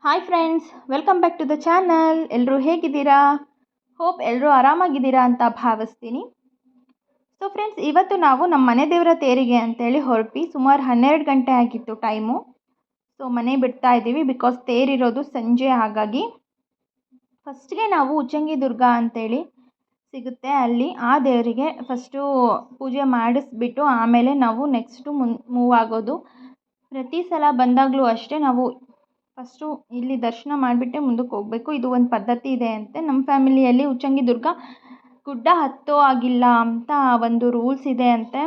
Hi friends, welcome back to the channel. ಎಲ್ಲರೂ ಹೇಗಿದ್ದೀರಾ? Hope ಎಲ್ಲರೂ ಆರಾಮಾಗಿದ್ದೀರಾ ಅಂತ ಭಾವಿಸ್ತೀನಿ. ಸೊ ಫ್ರೆಂಡ್ಸ್, ಇವತ್ತು ನಾವು ನಮ್ಮ ಮನೆ ದೇವರ ತೇರಿಗೆ ಅಂತೇಳಿ ಹೊರಟ್ವಿ. ಸುಮಾರು 12 ಗಂಟೆ ಆಗಿತ್ತು ಟೈಮು. ಸೊ ಮನೆ ಬಿಡ್ತಾ ಇದ್ದೀವಿ ಬಿಕಾಸ್ ತೇರಿರೋದು ಸಂಜೆ. ಹಾಗಾಗಿ ಫಸ್ಟ್ಗೆ ನಾವು ಉಚ್ಚಂಗಿ ದುರ್ಗ ಅಂತೇಳಿ ಸಿಗುತ್ತೆ, ಅಲ್ಲಿ ಆ ದೇವರಿಗೆ ಫಸ್ಟು ಪೂಜೆ ಮಾಡಿಸ್ಬಿಟ್ಟು ಆಮೇಲೆ ನಾವು ನೆಕ್ಸ್ಟು ಮೂವ್ ಆಗೋದು. ಪ್ರತಿ ಸಲ ಬಂದಾಗಲೂ ಅಷ್ಟೇ ನಾವು ಫಸ್ಟು ಇಲ್ಲಿ ದರ್ಶನ ಮಾಡಿಬಿಟ್ಟೆ ಮುಂದಕ್ಕೆ ಹೋಗಬೇಕು. ಇದು ಒಂದು ಪದ್ಧತಿ ಇದೆ ಅಂತೆ ನಮ್ಮ ಫ್ಯಾಮಿಲಿಯಲ್ಲಿ. ಉಚ್ಚಂಗಿ ದುರ್ಗ ಗುಡ್ಡ ಹತ್ತೋ ಆಗಿಲ್ಲ ಅಂತ ಒಂದು ರೂಲ್ಸ್ ಇದೆ ಅಂತೆ.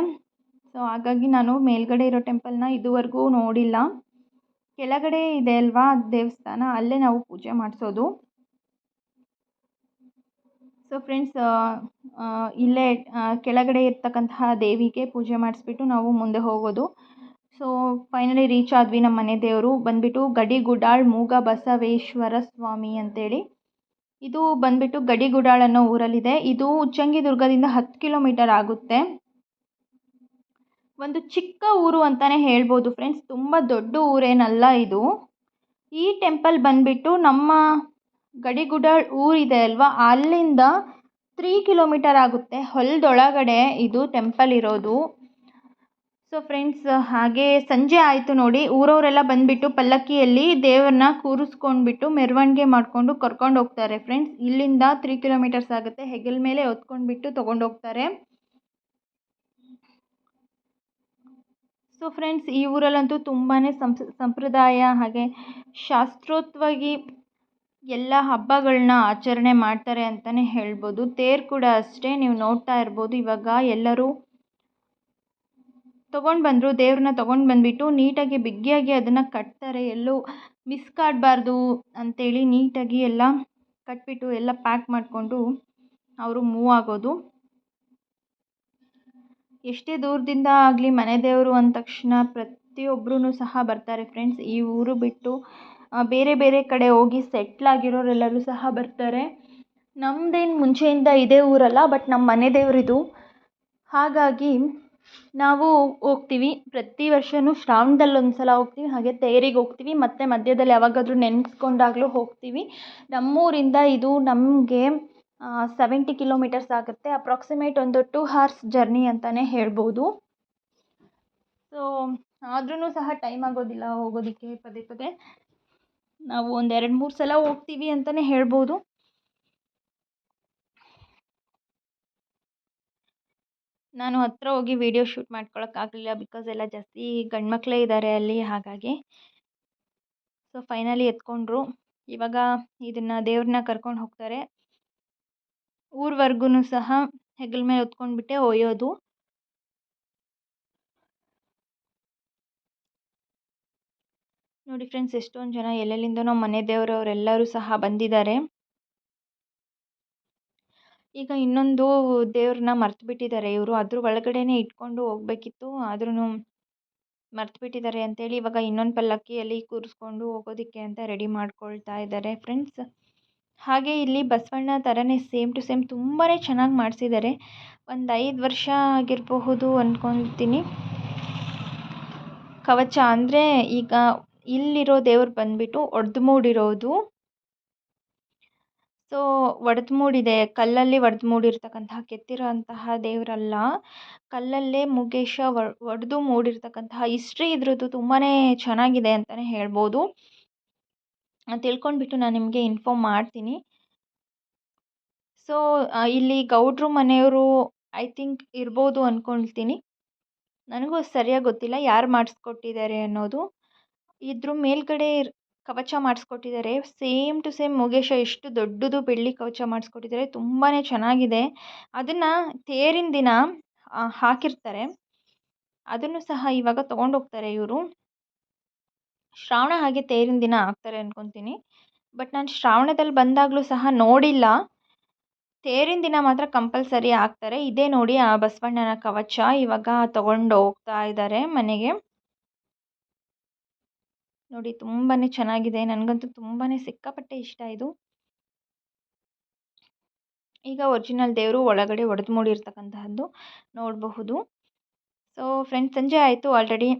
ಸೊ ಹಾಗಾಗಿ ನಾನು ಮೇಲ್ಗಡೆ ಇರೋ ಟೆಂಪಲ್ನ ಇದುವರೆಗೂ ನೋಡಿಲ್ಲ. ಕೆಳಗಡೆ ಇದೆ ಅಲ್ವಾ ದೇವಸ್ಥಾನ, ಅಲ್ಲೇ ನಾವು ಪೂಜೆ ಮಾಡಿಸೋದು. ಸೊ ಫ್ರೆಂಡ್ಸ್, ಇಲ್ಲೇ ಕೆಳಗಡೆ ಇರ್ತಕ್ಕಂತಹ ದೇವಿಗೆ ಪೂಜೆ ಮಾಡಿಸ್ಬಿಟ್ಟು ನಾವು ಮುಂದೆ ಹೋಗೋದು. ಸೊ ಫೈನಲಿ ರೀಚ್ ಆದ್ವಿ. ನಮ್ಮ ಮನೆ ದೇವರು ಬಂದುಬಿಟ್ಟು ಗಡಿಗುಡಾಳ್ ಮೂಗ ಬಸವೇಶ್ವರ ಸ್ವಾಮಿ ಅಂತೇಳಿ. ಇದು ಬಂದುಬಿಟ್ಟು ಗಡಿಗುಡಾಳ್ ಅನ್ನೋ ಊರಲ್ಲಿದೆ. ಇದು ಉಚ್ಚಂಗಿ ದುರ್ಗದಿಂದ 10 ಕಿಲೋಮೀಟರ್ ಆಗುತ್ತೆ. ಒಂದು ಚಿಕ್ಕ ಊರು ಅಂತಲೇ ಹೇಳ್ಬೋದು ಫ್ರೆಂಡ್ಸ್, ತುಂಬ ದೊಡ್ಡ ಊರೇನಲ್ಲ ಇದು. ಈ ಟೆಂಪಲ್ ಬಂದುಬಿಟ್ಟು ನಮ್ಮ ಗಡಿಗುಡಾಳ್ ಊರಿದೆ ಅಲ್ವಾ, ಅಲ್ಲಿಂದ 3 ಕಿಲೋಮೀಟರ್ ಆಗುತ್ತೆ. ಹೊಲದೊಳಗಡೆ ಇದು ಟೆಂಪಲ್ ಇರೋದು. ಸೊ ಫ್ರೆಂಡ್ಸ್, ಹಾಗೆ ಸಂಜೆ ಆಯಿತು ನೋಡಿ. ಊರವರೆಲ್ಲ ಬಂದುಬಿಟ್ಟು ಪಲ್ಲಕ್ಕಿಯಲ್ಲಿ ದೇವ್ರನ್ನ ಕೂರಿಸ್ಕೊಂಡ್ಬಿಟ್ಟು ಮೆರವಣಿಗೆ ಮಾಡಿಕೊಂಡು ಕರ್ಕೊಂಡು ಹೋಗ್ತಾರೆ ಫ್ರೆಂಡ್ಸ್. ಇಲ್ಲಿಂದ 3 ಕಿಲೋಮೀಟರ್ಸ್ ಆಗುತ್ತೆ. ಹೆಗಲ ಮೇಲೆ ಹೊತ್ಕೊಂಡ್ಬಿಟ್ಟು ತೊಗೊಂಡೋಗ್ತಾರೆ. ಸೊ ಫ್ರೆಂಡ್ಸ್, ಈ ಊರಲ್ಲಂತೂ ತುಂಬಾ ಸಂಪ್ರದಾಯ ಹಾಗೆ ಶಾಸ್ತ್ರೋಕ್ತವಾಗಿ ಎಲ್ಲ ಹಬ್ಬಗಳನ್ನ ಆಚರಣೆ ಮಾಡ್ತಾರೆ ಅಂತಲೇ ಹೇಳ್ಬೋದು. ತೇರು ಕೂಡ ಅಷ್ಟೇ, ನೀವು ನೋಡ್ತಾ ಇರ್ಬೋದು. ಇವಾಗ ಎಲ್ಲರೂ ತೊಗೊಂಡು ಬಂದರು, ದೇವ್ರನ್ನ ತೊಗೊಂಡು ಬಂದುಬಿಟ್ಟು ನೀಟಾಗಿ ಬಿಗಿಯಾಗಿ ಅದನ್ನು ಕಟ್ತಾರೆ. ಎಲ್ಲೂ ಮಿಸ್ ಕಾಡಬಾರ್ದು ಅಂಥೇಳಿ ನೀಟಾಗಿ ಎಲ್ಲ ಕಟ್ಬಿಟ್ಟು ಎಲ್ಲ ಪ್ಯಾಕ್ ಮಾಡಿಕೊಂಡು ಅವರು ಮೂವ್ ಆಗೋದು. ಎಷ್ಟೇ ದೂರದಿಂದ ಆಗಲಿ ಮನೆ ದೇವರು ಅಂದ ತಕ್ಷಣ ಪ್ರತಿಯೊಬ್ಬರೂ ಸಹ ಬರ್ತಾರೆ ಫ್ರೆಂಡ್ಸ್. ಈ ಊರು ಬಿಟ್ಟು ಬೇರೆ ಬೇರೆ ಕಡೆ ಹೋಗಿ ಸೆಟ್ಲಾಗಿರೋರೆಲ್ಲರೂ ಸಹ ಬರ್ತಾರೆ. ನಮ್ಮದೇನು ಮುಂಚೆಯಿಂದ ಇದೇ ಊರಲ್ಲ, ಬಟ್ ನಮ್ಮ ಮನೆ ದೇವರಿದು. ಹಾಗಾಗಿ ನಾವು ಹೋಗ್ತೀವಿ. ಪ್ರತಿ ವರ್ಷವೂ ಶ್ರಾವಣದಲ್ಲಿ ಒಂದು ಸಲ ಹೋಗ್ತೀವಿ, ಹಾಗೆ ತೇರಿಗೆ ಹೋಗ್ತೀವಿ, ಮತ್ತು ಮಧ್ಯದಲ್ಲಿ ಯಾವಾಗಾದರೂ ನೆನೆಸ್ಕೊಂಡಾಗಲೂ ಹೋಗ್ತೀವಿ. ನಮ್ಮೂರಿಂದ ಇದು ನಮಗೆ 70 ಕಿಲೋಮೀಟರ್ಸ್ ಆಗುತ್ತೆ. ಅಪ್ರಾಕ್ಸಿಮೇಟ್ ಒಂದು 2 hours ಜರ್ನಿ ಅಂತಲೇ ಹೇಳ್ಬೋದು. ಸೊ ಆದ್ರೂ ಸಹ ಟೈಮ್ ಆಗೋದಿಲ್ಲ ಹೋಗೋದಕ್ಕೆ. ಪದೇ ಪದೇ ನಾವು ಒಂದು 2-3 ಸಲ ಹೋಗ್ತೀವಿ ಅಂತಲೇ ಹೇಳ್ಬೋದು. ನಾನು ಹತ್ತಿರ ಹೋಗಿ ವಿಡಿಯೋ ಶೂಟ್ ಮಾಡ್ಕೊಳಕ್ಕಾಗಲಿಲ್ಲ ಬಿಕಾಸ್ ಎಲ್ಲ ಜಾಸ್ತಿ ಗಂಡು ಮಕ್ಕಳೇ ಇದ್ದಾರೆ ಅಲ್ಲಿ. ಹಾಗಾಗಿ ಸೊ ಫೈನಲಿ ಎತ್ಕೊಂಡ್ರು. ಇವಾಗ ಇದನ್ನು ದೇವ್ರನ್ನ ಕರ್ಕೊಂಡು ಹೋಗ್ತಾರೆ. ಊರ್ವರೆಗೂ ಸಹ ಹೆಗಲ ಮೇಲೆ ಹೊತ್ಕೊಂಡ್ಬಿಟ್ಟೆ ಒಯ್ಯೋದು. ನೋಡಿ ಫ್ರೆಂಡ್ಸ್, ಎಷ್ಟೊಂದು ಜನ ಎಲ್ಲೆಲ್ಲಿಂದನೋ ಮನೆ ದೇವರವರೆಲ್ಲರೂ ಸಹ ಬಂದಿದ್ದಾರೆ. ಈಗ ಇನ್ನೊಂದು ದೇವ್ರನ್ನ ಮರ್ತು ಬಿಟ್ಟಿದ್ದಾರೆ ಇವರು. ಅದ್ರ ಒಳಗಡೆನೇ ಇಟ್ಕೊಂಡು ಹೋಗ್ಬೇಕಿತ್ತು, ಆದ್ರೂ ಮರ್ತು ಬಿಟ್ಟಿದ್ದಾರೆ ಅಂತೇಳಿ ಇವಾಗ ಇನ್ನೊಂದು ಪಲ್ಲಕ್ಕಿಯಲ್ಲಿ ಕೂರಿಸ್ಕೊಂಡು ಹೋಗೋದಕ್ಕೆ ಅಂತ ರೆಡಿ ಮಾಡ್ಕೊಳ್ತಾ ಇದ್ದಾರೆ ಫ್ರೆಂಡ್ಸ್. ಹಾಗೆ ಇಲ್ಲಿ ಬಸವಣ್ಣ ಥರನೇ ಸೇಮ್ ಟು ಸೇಮ್ ತುಂಬಾ ಚೆನ್ನಾಗಿ ಮಾಡಿಸಿದ್ದಾರೆ. ಒಂದು 5 ವರ್ಷ ಆಗಿರಬಹುದು ಅಂದ್ಕೊಳ್ತೀನಿ. ಕವಚ ಅಂದರೆ ಈಗ ಇಲ್ಲಿರೋ ದೇವ್ರು ಬಂದುಬಿಟ್ಟು ಒಡೆದು ಮೂಡಿರೋದು. ಸೊ ಒಡೆದು ಮೂಡಿದೆ, ಕಲ್ಲಲ್ಲಿ ಒಡೆದು ಮೂಡಿರ್ತಕ್ಕಂತಹ ಕೆತ್ತಿರೋ ಅಂತಹ ದೇವರಲ್ಲ, ಕಲ್ಲಲ್ಲೇ ಮುಗೇಶ ಒಡೆದು ಮೂಡಿರ್ತಕ್ಕಂತಹ ಹಿಸ್ಟ್ರಿ ಇದ್ರದ್ದು ತುಂಬಾ ಚೆನ್ನಾಗಿದೆ ಅಂತಲೇ ಹೇಳ್ಬೋದು. ತಿಳ್ಕೊಂಡ್ಬಿಟ್ಟು ನಾನು ನಿಮಗೆ ಇನ್ಫಾರ್ಮ್ ಮಾಡ್ತೀನಿ. ಸೊ ಇಲ್ಲಿ ಗೌಡ್ರು ಮನೆಯವರು ಐ ಥಿಂಕ್ ಇರ್ಬೋದು ಅಂದ್ಕೊಳ್ತೀನಿ. ನನಗೂ ಸರಿಯಾಗಿ ಗೊತ್ತಿಲ್ಲ ಯಾರು ಮಾಡಿಸ್ಕೊಟ್ಟಿದ್ದಾರೆ ಅನ್ನೋದು. ಇದ್ರ ಮೇಲ್ಗಡೆ ಕವಚ ಮಾಡಿಸ್ಕೊಟ್ಟಿದ್ದಾರೆ. ಸೇಮ್ ಟು ಸೇಮ್ ಮುಗೇಶ ಎಷ್ಟು ದೊಡ್ಡದು ಬೆಳ್ಳಿ ಕವಚ ಮಾಡಿಸ್ಕೊಟ್ಟಿದ್ದಾರೆ, ತುಂಬಾ ಚೆನ್ನಾಗಿದೆ. ಅದನ್ನು ತೇರಿನ ದಿನ ಹಾಕಿರ್ತಾರೆ. ಅದನ್ನು ಸಹ ಇವಾಗ ತೊಗೊಂಡೋಗ್ತಾರೆ ಇವರು. ಶ್ರಾವಣ ಹಾಗೆ ತೇರಿನ ದಿನ ಹಾಕ್ತಾರೆ ಅಂದ್ಕೊತೀನಿ. ಬಟ್ ನಾನು ಶ್ರಾವಣದಲ್ಲಿ ಬಂದಾಗಲೂ ಸಹ ನೋಡಿಲ್ಲ. ತೇರಿನ ದಿನ ಮಾತ್ರ ಕಂಪಲ್ಸರಿ ಹಾಕ್ತಾರೆ. ಇದೇ ನೋಡಿ ಆ ಬಸವಣ್ಣನ ಕವಚ ಇವಾಗ ತೊಗೊಂಡು ಹೋಗ್ತಾ ಇದ್ದಾರೆ ಮನೆಗೆ. ನೋಡಿ ತುಂಬಾ ಚೆನ್ನಾಗಿದೆ, ನನಗಂತೂ ತುಂಬಾ ಸಿಕ್ಕಾಪಟ್ಟೆ ಇಷ್ಟ ಇದು. ಈಗ ಒರಿಜಿನಲ್ ದೇವರು ಒಳಗಡೆ ಒಡೆದು ಮೂಡಿರ್ತಕ್ಕಂತಹದ್ದು ನೋಡಬಹುದು. ಸೊ ಫ್ರೆಂಡ್ಸ್, ಸಂಜೆ ಆಯಿತು ಆಲ್ರೆಡಿ.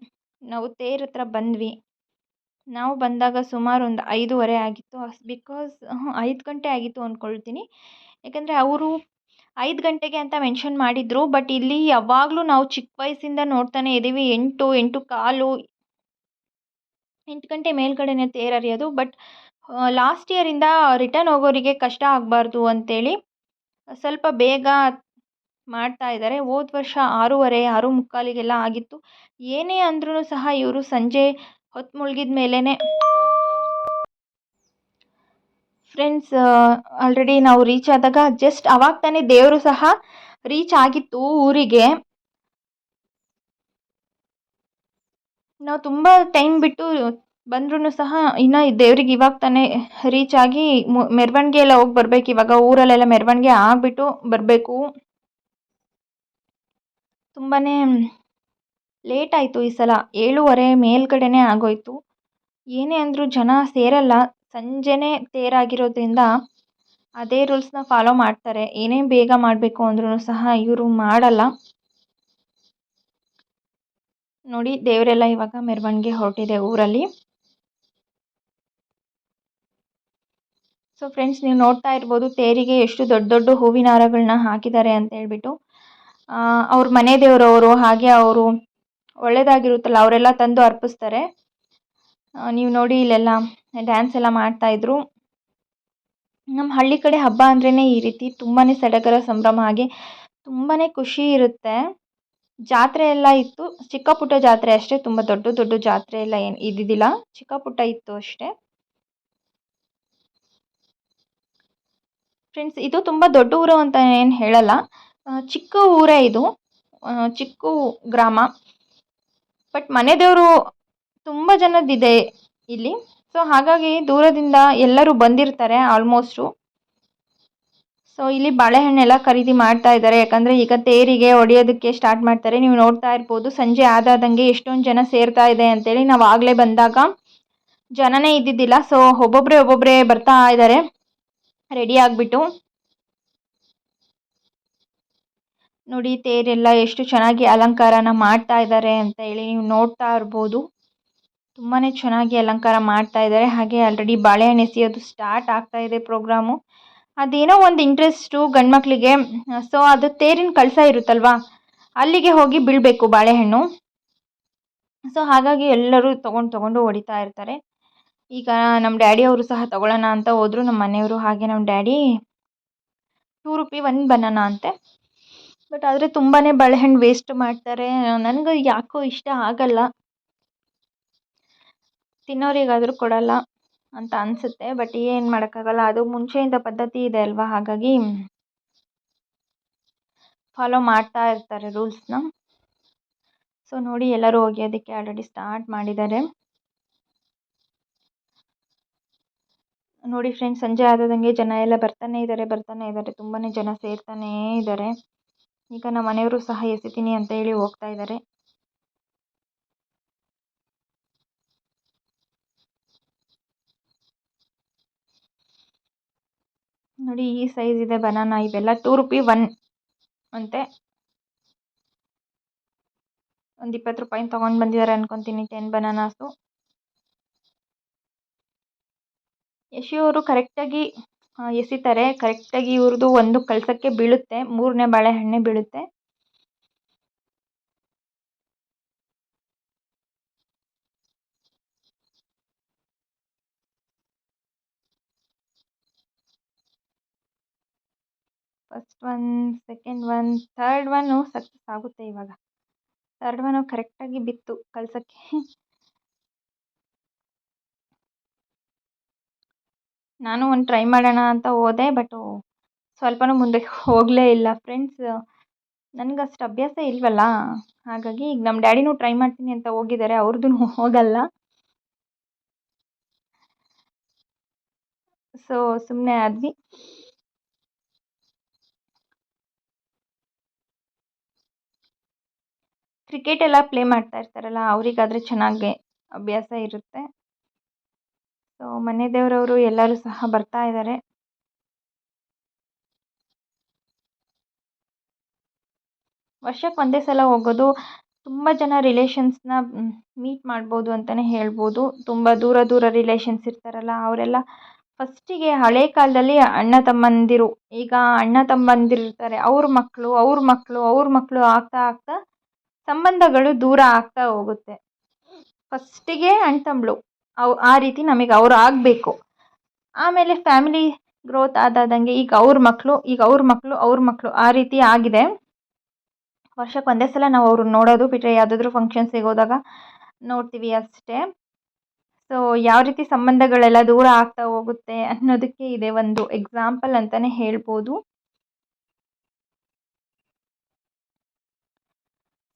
ನಾವು ತೇರ ಹತ್ರ ಬಂದ್ವಿ. ನಾವು ಬಂದಾಗ ಸುಮಾರು ಒಂದು 5:30 ಆಗಿತ್ತು. ಬಿಕಾಸ್ 5 ಗಂಟೆ ಆಗಿತ್ತು ಅಂದ್ಕೊಳ್ತೀನಿ. ಯಾಕಂದರೆ ಅವರು 5 ಗಂಟೆಗೆ ಅಂತ ಮೆನ್ಷನ್ ಮಾಡಿದರು. ಬಟ್ ಇಲ್ಲಿ ಯಾವಾಗಲೂ ನಾವು ಚಿಕ್ಕ ವಯಸ್ಸಿಂದ ನೋಡ್ತಾನೆ ಇದ್ದೀವಿ 8, 8:15, 8 ಗಂಟೆ ಮೇಲ್ಗಡೆನೇ ತೇರು ಎಳೆಯೋದು. ಬಟ್ ಲಾಸ್ಟ್ ಇಯರಿಂದ ರಿಟರ್ನ್ ಹೋಗೋರಿಗೆ ಕಷ್ಟ ಆಗಬಾರ್ದು ಅಂತೇಳಿ ಸ್ವಲ್ಪ ಬೇಗ ಮಾಡ್ತಾ ಇದ್ದಾರೆ. ಹೋದ ವರ್ಷ 6:30, 6:45 ಆಗಿತ್ತು. ಏನೇ ಅಂದ್ರೂ ಸಹ ಇವರು ಸಂಜೆ ಹೊತ್ತು ಮುಳುಗಿದ ಮೇಲೇ ಫ್ರೆಂಡ್ಸ್ ಆಲ್ರೆಡಿ ನಾವು ರೀಚ್ ಆದಾಗ ಜಸ್ಟ್ ಅವಾಗ ತಾನೇ ದೇವರು ಸಹ ರೀಚ್ ಆಗಿತ್ತು ಊರಿಗೆ. ನಾವು ತುಂಬ ಟೈಮ್ ಬಿಟ್ಟು ಬಂದ್ರೂ ಸಹ ಇನ್ನು ದೇವ್ರಿಗೆ ಇವಾಗ ತಾನೇ ರೀಚ್ ಆಗಿ ಮೆರವಣಿಗೆ ಎಲ್ಲ ಹೋಗಿ ಬರಬೇಕು. ಇವಾಗ ಊರಲ್ಲೆಲ್ಲ ಮೆರವಣಿಗೆ ಆಗಿಬಿಟ್ಟು ಬರಬೇಕು. ತುಂಬಾ ಲೇಟ್ ಆಯಿತು ಈ ಸಲ. 7:30 ಮೇಲ್ಗಡೆನೇ ಆಗೋಯಿತು. ಏನೇ ಅಂದರೂ ಜನ ಸೇರಲ್ಲ. ಸಂಜೆನೇ ತೇರಾಗಿರೋದ್ರಿಂದ ಅದೇ ರೂಲ್ಸ್ನ ಫಾಲೋ ಮಾಡ್ತಾರೆ. ಏನೇ ಬೇಗ ಮಾಡಬೇಕು ಅಂದ್ರೂ ಸಹ ಇವರು ಮಾಡಲ್ಲ. ನೋಡಿ ದೇವರೆಲ್ಲ ಇವಾಗ ಮೆರವಣಿಗೆ ಹೊರಟಿದೆ ಊರಲ್ಲಿ. ಸೊ ಫ್ರೆಂಡ್ಸ್, ನೀವು ನೋಡ್ತಾ ಇರ್ಬೋದು ತೇರಿಗೆ ಎಷ್ಟು ದೊಡ್ಡ ದೊಡ್ಡ ಹೂವಿನ ಹಾರಗಳನ್ನ ಹಾಕಿದ್ದಾರೆ ಅಂತ ಹೇಳ್ಬಿಟ್ಟು. ಅವ್ರ ಮನೆ ದೇವರವರು, ಹಾಗೆ ಅವರು ಒಳ್ಳೇದಾಗಿರುತ್ತಲ್ಲ ಅವರೆಲ್ಲ ತಂದು ಅರ್ಪಿಸ್ತಾರೆ. ನೀವು ನೋಡಿ ಇಲ್ಲೆಲ್ಲ ಡ್ಯಾನ್ಸ್ ಎಲ್ಲ ಮಾಡ್ತಾಯಿದ್ರು. ನಮ್ಮ ಹಳ್ಳಿ ಕಡೆ ಹಬ್ಬ ಅಂದ್ರೇ ಈ ರೀತಿ ತುಂಬಾ ಸಡಗರ ಸಂಭ್ರಮ, ಹಾಗೆ ತುಂಬಾ ಖುಷಿ ಇರುತ್ತೆ. ಜಾತ್ರೆ ಎಲ್ಲ ಇತ್ತು, ಚಿಕ್ಕ ಪುಟ್ಟ ಜಾತ್ರೆ ಅಷ್ಟೇ, ತುಂಬ ದೊಡ್ಡ ದೊಡ್ಡ ಜಾತ್ರೆ ಎಲ್ಲ ಏನು ಇದ್ದಿದ್ದಿಲ್ಲ, ಚಿಕ್ಕ ಪುಟ್ಟ ಇತ್ತು ಅಷ್ಟೇ. ಫ್ರೆಂಡ್ಸ್, ಇದು ತುಂಬ ದೊಡ್ಡ ಊರು ಅಂತ ಏನು ಹೇಳಲ್ಲ, ಚಿಕ್ಕ ಊರೇ ಇದು, ಚಿಕ್ಕ ಗ್ರಾಮ. ಬಟ್ ಮನೆ ದೇವರು ತುಂಬ ಜನದ್ದಿದೆ ಇಲ್ಲಿ. ಸೊ ಹಾಗಾಗಿ ದೂರದಿಂದ ಎಲ್ಲರೂ ಬಂದಿರ್ತಾರೆ ಆಲ್ಮೋಸ್ಟು. ಸೊ ಇಲ್ಲಿ ಬಾಳೆಹಣ್ಣೆಲ್ಲ ಖರೀದಿ ಮಾಡ್ತಾ ಇದ್ದಾರೆ. ಯಾಕಂದರೆ ಈಗ ತೇರಿಗೆ ಹೊಡೆಯೋದಕ್ಕೆ ಸ್ಟಾರ್ಟ್ ಮಾಡ್ತಾರೆ. ನೀವು ನೋಡ್ತಾ ಇರ್ಬೋದು ಸಂಜೆ ಆದಾದಂಗೆ ಎಷ್ಟೊಂದು ಜನ ಸೇರ್ತಾ ಇದೆ ಅಂತೇಳಿ. ನಾವು ಆಗಲೇ ಬಂದಾಗ ಜನನೇ ಇದ್ದಿದ್ದಿಲ್ಲ. ಸೊ ಒಬ್ಬೊಬ್ಬರೇ ಬರ್ತಾ ಇದ್ದಾರೆ ರೆಡಿ ಆಗಿಬಿಟ್ಟು. ನೋಡಿ ತೇರೆಲ್ಲ ಎಷ್ಟು ಚೆನ್ನಾಗಿ ಅಲಂಕಾರನ ಮಾಡ್ತಾ ಇದ್ದಾರೆ ಅಂತ ಹೇಳಿ ನೀವು ನೋಡ್ತಾ ಇರ್ಬೋದು. ತುಂಬಾ ಚೆನ್ನಾಗಿ ಅಲಂಕಾರ ಮಾಡ್ತಾ ಇದ್ದಾರೆ. ಹಾಗೆ ಆಲ್ರೆಡಿ ಬಾಳೆಹಣ್ಣು ಎಸೆಯೋದು ಸ್ಟಾರ್ಟ್ ಆಗ್ತಾ ಇದೆ ಪ್ರೋಗ್ರಾಮು. ಅದೇನೋ ಒಂದು ಇಂಟ್ರೆಸ್ಟು ಗಂಡು ಮಕ್ಕಳಿಗೆ. ಸೊ ಅದು ತೇರಿನ ಕಳಸ ಇರುತ್ತಲ್ವಾ, ಅಲ್ಲಿಗೆ ಹೋಗಿ ಬೀಳಬೇಕು ಬಾಳೆಹಣ್ಣು. ಸೊ ಹಾಗಾಗಿ ಎಲ್ಲರೂ ತೊಗೊಂಡು ಹೊಡಿತಾ ಇರ್ತಾರೆ. ಈಗ ನಮ್ಮ ಡ್ಯಾಡಿ ಅವರು ಸಹ ತೊಗೊಳ್ಳೋಣ ಅಂತ ಹೋದರು, ನಮ್ಮ ಮನೆಯವರು ಹಾಗೆ ನಮ್ಮ ಡ್ಯಾಡಿ. 2 ರೂಪಿ 1 ಬನಾನಾ ಅಂತೆ. ಬಟ್ ಆದರೆ ತುಂಬಾ ಬಾಳೆಹಣ್ಣು ವೇಸ್ಟ್ ಮಾಡ್ತಾರೆ. ನನಗೆ ಯಾಕೋ ಇಷ್ಟ ಆಗಲ್ಲ, ತಿನ್ನೋರಿಗಾದರೂ ಕೊಡಲ್ಲ ಅಂತ ಅನಿಸುತ್ತೆ. ಬಟ್ ಏನು ಮಾಡೋಕ್ಕಾಗಲ್ಲ, ಅದು ಮುಂಚೆಯಿಂದ ಪದ್ಧತಿ ಇದೆ ಅಲ್ವಾ, ಹಾಗಾಗಿ ಫಾಲೋ ಮಾಡ್ತಾ ಇರ್ತಾರೆ ರೂಲ್ಸ್ನ. ಸೊ ನೋಡಿ ಎಲ್ಲರೂ ಹೋಗಿ ಅದಕ್ಕೆ ಆಲ್ರೆಡಿ ಸ್ಟಾರ್ಟ್ ಮಾಡಿದ್ದಾರೆ. ನೋಡಿ ಫ್ರೆಂಡ್ಸ್, ಸಂಜೆ ಆದಂಗೆ ಜನ ಎಲ್ಲ ಬರ್ತಾನೆ ಇದ್ದಾರೆ. ತುಂಬಾ ಜನ ಸೇರ್ತಾನೇ ಇದ್ದಾರೆ. ಈಗ ನಮ್ಮ ಮನೆಯವರು ಸಹ ಎಸಿತೀನಿ ಅಂತ ಹೇಳಿ ಹೋಗ್ತಾ ಇದ್ದಾರೆ. ನೋಡಿ ಈ ಸೈಜ್ ಇದೆ ಬನಾನಾ. ಇವೆಲ್ಲ 2 ರೂಪಿ 1 ಅಂತೆ. ಒಂದು 20 ರೂಪಾಯಿ ತೊಗೊಂಡು ಬಂದಿದ್ದಾರೆ ಅನ್ಕೊತೀನಿ 10 ಬನಾನಾಸು. ಯಶಿಯವರು ಕರೆಕ್ಟಾಗಿ ಎಸಿತಾರೆ. ಕರೆಕ್ಟಾಗಿ ಇವ್ರದ್ದು ಒಂದು ಕಳಸಕ್ಕೆ ಬೀಳುತ್ತೆ, 3ನೇ ಬಾಳೆಹಣ್ಣೆ ಬೀಳುತ್ತೆ. First one, second one, third one success ಆಗುತ್ತೆ. ಇವಾಗ ಥರ್ಡ್ ಒನ್ನು ಕರೆಕ್ಟಾಗಿ ಬಿತ್ತು ಕಳಸಕ್ಕೆ. ನಾನು ಒಂದು ಟ್ರೈ ಮಾಡೋಣ ಅಂತ ಹೋದೆ, ಬಟ್ ಸ್ವಲ್ಪನೂ ಮುಂದೆ ಹೋಗಲೇ ಇಲ್ಲ. ಫ್ರೆಂಡ್ಸ್, ನನಗಷ್ಟು ಅಭ್ಯಾಸ ಇಲ್ವಲ್ಲ, ಹಾಗಾಗಿ ಈಗ ನಮ್ಮ ಡ್ಯಾಡಿನೂ ಟ್ರೈ ಮಾಡ್ತೀನಿ ಅಂತ ಹೋಗಿದ್ದಾರೆ, ಅವ್ರದ್ದು ಹೋಗಲ್ಲ. ಸೊ ಸುಮ್ಮನೆ ಆದ್ವಿ. ಕ್ರಿಕೆಟ್ ಎಲ್ಲ ಪ್ಲೇ ಮಾಡ್ತಾ ಇರ್ತಾರಲ್ಲ, ಅವರಿಗಾದರೆ ಚೆನ್ನಾಗಿ ಅಭ್ಯಾಸ ಇರುತ್ತೆ. ಸೊ ಮನೆ ದೇವರವರು ಎಲ್ಲರೂ ಸಹ ಬರ್ತಾ ಇದ್ದಾರೆ. ವರ್ಷಕ್ಕೆ ಒಂದೇ ಸಲ ಹೋಗೋದು. ತುಂಬ ಜನ ರಿಲೇಷನ್ಸ್ನ ಮೀಟ್ ಮಾಡ್ಬೋದು ಅಂತಲೇ ಹೇಳ್ಬೋದು. ತುಂಬ ದೂರ ದೂರ ರಿಲೇಷನ್ಸ್ ಇರ್ತಾರಲ್ಲ ಅವರೆಲ್ಲ ಫಸ್ಟಿಗೆ ಹಳೆ ಕಾಲದಲ್ಲಿ ಅಣ್ಣ ತಮ್ಮಂದಿರು, ಈಗ ಅಣ್ಣ ತಮ್ಮಂದಿರಿರ್ತಾರೆ, ಅವ್ರ ಮಕ್ಕಳು ಅವ್ರ ಮಕ್ಕಳು ಅವ್ರ ಮಕ್ಕಳು ಆಗ್ತಾ ಆಗ್ತಾ ಸಂಬಂಧಗಳು ದೂರ ಆಗ್ತಾ ಹೋಗುತ್ತೆ. ಫಸ್ಟಿಗೆ ಅಣ್ಣ ತಮ್ಮಳು ಆ ರೀತಿ ನಮಗೆ ಅವ್ರು ಆಗಬೇಕು. ಆಮೇಲೆ ಫ್ಯಾಮಿಲಿ ಗ್ರೋತ್ ಆದಾದಂಗೆ ಈಗ ಅವ್ರ ಮಕ್ಕಳು ಈಗ ಅವ್ರ ಮಕ್ಕಳು ಅವ್ರ ಮಕ್ಕಳು ಆ ರೀತಿ ಆಗಿದೆ. ವರ್ಷಕ್ಕೆ ಒಂದೇ ಸಲ ನಾವು ಅವ್ರನ್ನ ನೋಡೋದು, ಬಿಟ್ಟರೆ ಯಾವುದಾದ್ರೂ ಫಂಕ್ಷನ್ಸಿಗೆ ಹೋದಾಗ ನೋಡ್ತೀವಿ ಅಷ್ಟೇ. ಸೊ ಯಾವ ರೀತಿ ಸಂಬಂಧಗಳೆಲ್ಲ ದೂರ ಆಗ್ತಾ ಹೋಗುತ್ತೆ ಅನ್ನೋದಕ್ಕೆ ಇದೆ ಒಂದು ಎಕ್ಸಾಂಪಲ್ ಅಂತಲೇ ಹೇಳ್ಬೋದು.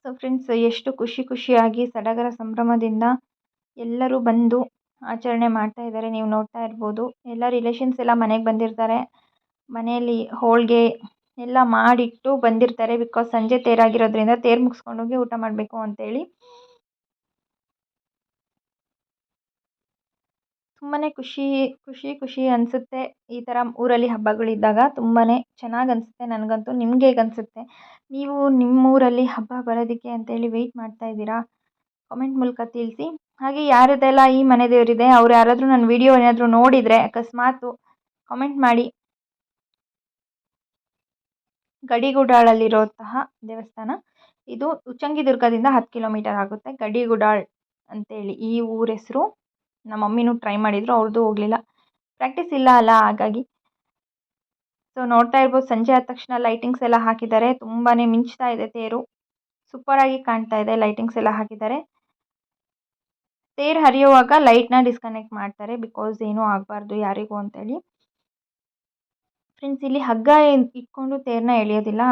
ಸೊ ಫ್ರೆಂಡ್ಸ್, ಎಷ್ಟು ಖುಷಿ ಖುಷಿಯಾಗಿ ಸಡಗರ ಸಂಭ್ರಮದಿಂದ ಎಲ್ಲರೂ ಬಂದು ಆಚರಣೆ ಮಾಡ್ತಾ ಇದ್ದಾರೆ. ನೀವು ನೋಡ್ತಾ ಇರ್ಬೋದು, ಎಲ್ಲ ರಿಲೇಷನ್ಸ್ ಎಲ್ಲ ಮನೆಗೆ ಬಂದಿರ್ತಾರೆ. ಮನೆಯಲ್ಲಿ ಹೋಳಿಗೆ ಎಲ್ಲ ಮಾಡಿಟ್ಟು ಬಂದಿರ್ತಾರೆ. ಬಿಕಾಸ್ ಸಂಜೆ ತೇರಾಗಿರೋದ್ರಿಂದ ತೇರು ಮುಗಿಸ್ಕೊಂಡೋಗಿ ಊಟ ಮಾಡಬೇಕು ಅಂತೇಳಿ. ತುಂಬಾ ಖುಷಿ ಖುಷಿ ಖುಷಿ ಅನಿಸುತ್ತೆ ಈ ಥರ ಊರಲ್ಲಿ ಹಬ್ಬಗಳಿದ್ದಾಗ. ತುಂಬಾ ಚೆನ್ನಾಗಿ ಅನಿಸುತ್ತೆ ನನಗಂತೂ. ನಿಮ್ಗೆ ಹೇಗೆ ಅನಿಸುತ್ತೆ? ನೀವು ನಿಮ್ಮೂರಲ್ಲಿ ಹಬ್ಬ ಬರೋದಕ್ಕೆ ಅಂತೇಳಿ ವೆಯ್ಟ್ ಮಾಡ್ತಾ ಇದ್ದೀರಾ? ಕಾಮೆಂಟ್ ಮೂಲಕ ತಿಳಿಸಿ. ಹಾಗೆ ಯಾರದೆಲ್ಲ ಈ ಮನೆ ದೇವರಿದೆ ಅವ್ರು ಯಾರಾದರೂ ನನ್ನ ವಿಡಿಯೋ ಏನಾದರೂ ನೋಡಿದರೆ ಅಕಸ್ಮಾತು ಕಾಮೆಂಟ್ ಮಾಡಿ. ಗಡಿಗುಡಾಳಲ್ಲಿರುವಂತಹ ದೇವಸ್ಥಾನ ಇದು. ಉಚ್ಚಂಗಿದುರ್ಗದಿಂದ 10 ಕಿಲೋಮೀಟರ್ ಆಗುತ್ತೆ. ಗಡಿಗುಡಾಳ್ ಅಂತೇಳಿ ಈ ಊರ ಹೆಸರು. ನಮ್ಮ ಮಮ್ಮಿನೂ ಟ್ರೈ ಮಾಡಿದರು, ಅವ್ರದ್ದು ಹೋಗಲಿಲ್ಲ, ಪ್ರಾಕ್ಟೀಸ್ ಇಲ್ಲ ಅಲ್ಲ, ಹಾಗಾಗಿ. ಸೊ ನೋಡ್ತಾ ಇರ್ಬೋದು, ಸಂಜೆ ಆದ ತಕ್ಷಣ ಲೈಟಿಂಗ್ಸ್ ಎಲ್ಲ ಹಾಕಿದ್ದಾರೆ. ತುಂಬಾ ಮಿಂಚ್ತಾ ಇದೆ ತೇರು. ಸೂಪರಾಗಿ ಕಾಣ್ತಾ ಇದೆ, ಲೈಟಿಂಗ್ಸ್ ಎಲ್ಲ ಹಾಕಿದ್ದಾರೆ. ತೇರು ಹರಿಯುವಾಗ ಲೈಟ್ನ ಡಿಸ್ಕನೆಕ್ಟ್ ಮಾಡ್ತಾರೆ, ಬಿಕಾಸ್ ಏನೂ ಆಗಬಾರ್ದು ಯಾರಿಗೂ ಅಂತೇಳಿ. ಫ್ರೆಂಡ್ಸ್, ಇಲ್ಲಿ ಹಗ್ಗ ಇಟ್ಕೊಂಡು ತೇರನ್ನ ಎಳೆಯೋದಿಲ್ಲ,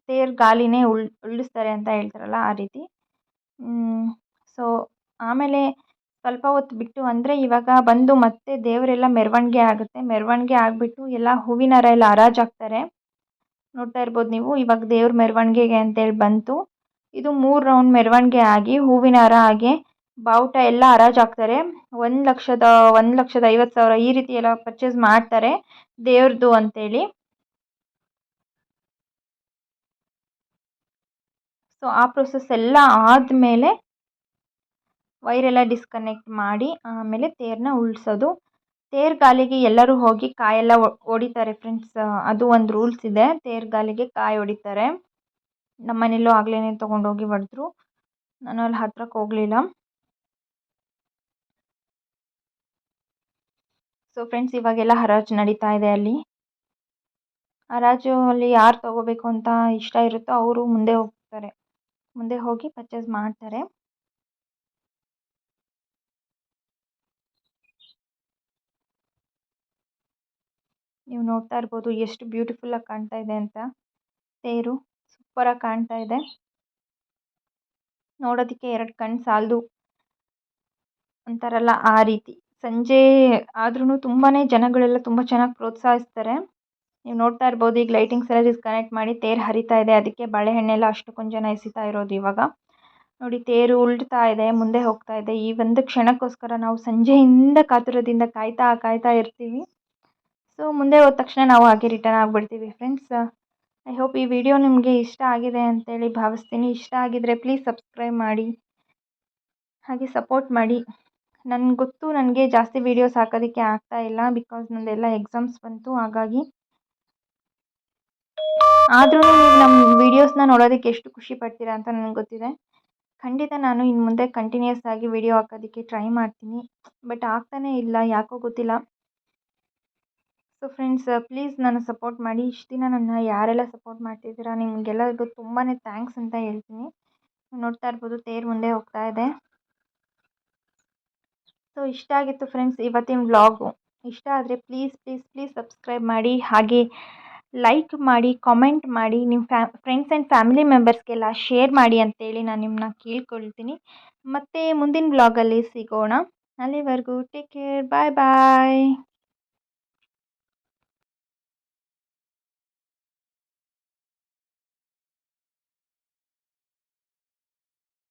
ತೇರು ಗಾಲಿನೇ ಉರುಳಿಸ್ತಾರೆ ಅಂತ ಹೇಳ್ತಾರಲ್ಲ ಆ ರೀತಿ. ಸೊ ಆಮೇಲೆ ಸ್ವಲ್ಪ ಹೊತ್ತು ಬಿಟ್ಟು ಅಂದರೆ ಇವಾಗ ಬಂದು ಮತ್ತೆ ದೇವರೆಲ್ಲ ಮೆರವಣಿಗೆ ಆಗುತ್ತೆ. ಮೆರವಣಿಗೆ ಆಗಿಬಿಟ್ಟು ಎಲ್ಲ ಹೂವಿನ ಹಾರ ಎಲ್ಲ ಹರಾಜಾಗ್ತಾರೆ. ನೋಡ್ತಾ ಇರ್ಬೋದು ನೀವು, ಇವಾಗ ದೇವ್ರ ಮೆರವಣಿಗೆಗೆ ಅಂತೇಳಿ ಬಂತು. ಇದು 3 ರೌಂಡ್ ಮೆರವಣಿಗೆ ಆಗಿ ಹೂವಿನ ಹಾರ ಹಾಗೆ ಬಾವುಟ ಎಲ್ಲ ಹರಾಜಾಗ್ತಾರೆ. 1,50,000 ಈ ರೀತಿ ಎಲ್ಲ ಪರ್ಚೇಸ್ ಮಾಡ್ತಾರೆ ದೇವ್ರದ್ದು ಅಂತೇಳಿ. ಸೊ ಆ ಪ್ರೊಸೆಸ್ ಎಲ್ಲ ಆದಮೇಲೆ ವೈರೆಲ್ಲ ಡಿಸ್ಕನೆಕ್ಟ್ ಮಾಡಿ ಆಮೇಲೆ ತೇರನ್ನ ಉಳಿಸೋದು. ತೇರು ಗಾಲಿಗೆ ಎಲ್ಲರೂ ಹೋಗಿ ಕಾಯೆಲ್ಲ ಹೊಡಿತಾರೆ ಫ್ರೆಂಡ್ಸ್. ಅದು ಒಂದು ರೂಲ್ಸ್ ಇದೆ, ತೇರು ಗಾಲಿಗೆ ಕಾಯಿ ಹೊಡಿತಾರೆ. ನಮ್ಮ ಮನೇಲೂ ಆಗ್ಲೇ ತೊಗೊಂಡೋಗಿ ಹೊಡೆದ್ರು, ನಾನು ಅಲ್ಲಿ ಹತ್ರಕ್ಕೆ ಹೋಗಲಿಲ್ಲ. ಸೊ ಫ್ರೆಂಡ್ಸ್, ಇವಾಗೆಲ್ಲ ಹರಾಜು ನಡೀತಾ ಇದೆ ಅಲ್ಲಿ. ಹರಾಜು ಅಲ್ಲಿ ಯಾರು ತೊಗೋಬೇಕು ಅಂತ ಇಷ್ಟ ಇರುತ್ತೋ ಅವರು ಮುಂದೆ ಹೋಗ್ತಾರೆ, ಮುಂದೆ ಹೋಗಿ ಪರ್ಚೇಸ್ ಮಾಡ್ತಾರೆ. ನೀವು ನೋಡ್ತಾ ಇರ್ಬೋದು ಎಷ್ಟು ಬ್ಯೂಟಿಫುಲ್ಲಾಗಿ ಕಾಣ್ತಾ ಇದೆ ಅಂತ. ತೇರು ಸೂಪರಾಗಿ ಕಾಣ್ತಾ ಇದೆ, ನೋಡೋದಕ್ಕೆ 2 ಕಣ್ಣು ಸಾಲದು ಅಂತಾರಲ್ಲ ಆ ರೀತಿ. ಸಂಜೆ ಆದ್ರೂ ತುಂಬಾ ಜನಗಳೆಲ್ಲ ತುಂಬ ಚೆನ್ನಾಗಿ ಪ್ರೋತ್ಸಾಹಿಸ್ತಾರೆ. ನೀವು ನೋಡ್ತಾ ಇರ್ಬೋದು, ಈಗ ಲೈಟಿಂಗ್ಸ್ ಎಲ್ಲ ಡಿಸ್ಕನೆಕ್ಟ್ ಮಾಡಿ ತೇರು ಹರಿತಾ ಇದೆ. ಅದಕ್ಕೆ ಬಾಳೆಹಣ್ಣೆಲ್ಲ ಅಷ್ಟಕ್ಕೊಂದು ಜನ ಎಸಿತಾ ಇರೋದು. ಇವಾಗ ನೋಡಿ, ತೇರು ಉಲ್ಟ್ತಾ ಇದೆ, ಮುಂದೆ ಹೋಗ್ತಾ ಇದೆ. ಈ ಒಂದು ಕ್ಷಣಕ್ಕೋಸ್ಕರ ನಾವು ಸಂಜೆಯಿಂದ ಕಾತುರದಿಂದ ಕಾಯ್ತಾ ಇರ್ತೀವಿ. ಸೊ ಮುಂದೆ ಹೋದ ತಕ್ಷಣ ನಾವು ಹಾಗೆ ರಿಟರ್ನ್ ಆಗಿಬಿಡ್ತೀವಿ ಫ್ರೆಂಡ್ಸ್. ಐ ಹೋಪ್ ಈ ವಿಡಿಯೋ ನಿಮಗೆ ಇಷ್ಟ ಆಗಿದೆ ಅಂತೇಳಿ ಭಾವಿಸ್ತೀನಿ. ಇಷ್ಟ ಆಗಿದರೆ ಪ್ಲೀಸ್ ಸಬ್ಸ್ಕ್ರೈಬ್ ಮಾಡಿ, ಹಾಗೆ ಸಪೋರ್ಟ್ ಮಾಡಿ. ನನಗೆ ಗೊತ್ತು, ನನಗೆ ಜಾಸ್ತಿ ವೀಡಿಯೋಸ್ ಹಾಕೋದಕ್ಕೆ ಆಗ್ತಾ ಇಲ್ಲ, ಬಿಕಾಸ್ ನಂದೆಲ್ಲ ಎಕ್ಸಾಮ್ಸ್ ಬಂತು, ಹಾಗಾಗಿ. ಆದ್ರೂ ನೀವು ನಮ್ಮ ವೀಡಿಯೋಸ್ನ ನೋಡೋದಕ್ಕೆ ಎಷ್ಟು ಖುಷಿ ಪಡ್ತೀರಾ ಅಂತ ನನಗೆ ಗೊತ್ತಿದೆ. ಖಂಡಿತ ನಾನು ಇನ್ನು ಮುಂದೆ ಕಂಟಿನ್ಯೂಸ್ ಆಗಿ ವಿಡಿಯೋ ಹಾಕೋದಕ್ಕೆ ಟ್ರೈ ಮಾಡ್ತೀನಿ, ಬಟ್ ಆಗ್ತಾನೇ ಇಲ್ಲ, ಯಾಕೋ ಗೊತ್ತಿಲ್ಲ. ಸೊ ಫ್ರೆಂಡ್ಸ್, ಪ್ಲೀಸ್ ನನ್ನ ಸಪೋರ್ಟ್ ಮಾಡಿ. ಇಷ್ಟು ದಿನ ನನ್ನ ಯಾರೆಲ್ಲ ಸಪೋರ್ಟ್ ಮಾಡ್ತಿದ್ದೀರಾ ನಿಮಗೆಲ್ಲರಿಗೂ ತುಂಬಾ ಥ್ಯಾಂಕ್ಸ್ ಅಂತ ಹೇಳ್ತೀನಿ. ನೋಡ್ತಾ ಇರ್ಬೋದು, ತೇರು ಮುಂದೆ ಹೋಗ್ತಾ ಇದೆ. ಸೊ ಇಷ್ಟ ಆಗಿತ್ತು ಫ್ರೆಂಡ್ಸ್ ಇವತ್ತಿನ ವ್ಲಾಗು. ಇಷ್ಟ ಆದರೆ ಪ್ಲೀಸ್ ಪ್ಲೀಸ್ ಪ್ಲೀಸ್ ಸಬ್ಸ್ಕ್ರೈಬ್ ಮಾಡಿ, ಹಾಗೆ ಲೈಕ್ ಮಾಡಿ, ಕಾಮೆಂಟ್ ಮಾಡಿ, ನಿಮ್ಮ ಫ್ರೆಂಡ್ಸ್ ಆ್ಯಂಡ್ ಫ್ಯಾಮಿಲಿ ಮೆಂಬರ್ಸ್ಗೆಲ್ಲ ಶೇರ್ ಮಾಡಿ ಅಂತೇಳಿ ನಾನು ನಿಮ್ಮನ್ನ ಕೇಳ್ಕೊಳ್ತೀನಿ. ಮತ್ತು ಮುಂದಿನ ವ್ಲಾಗಲ್ಲಿ ಸಿಗೋಣ. ಅಲ್ಲಿವರೆಗೂ ಟೇಕ್ ಕೇರ್, ಬಾಯ್ ಬಾಯ್.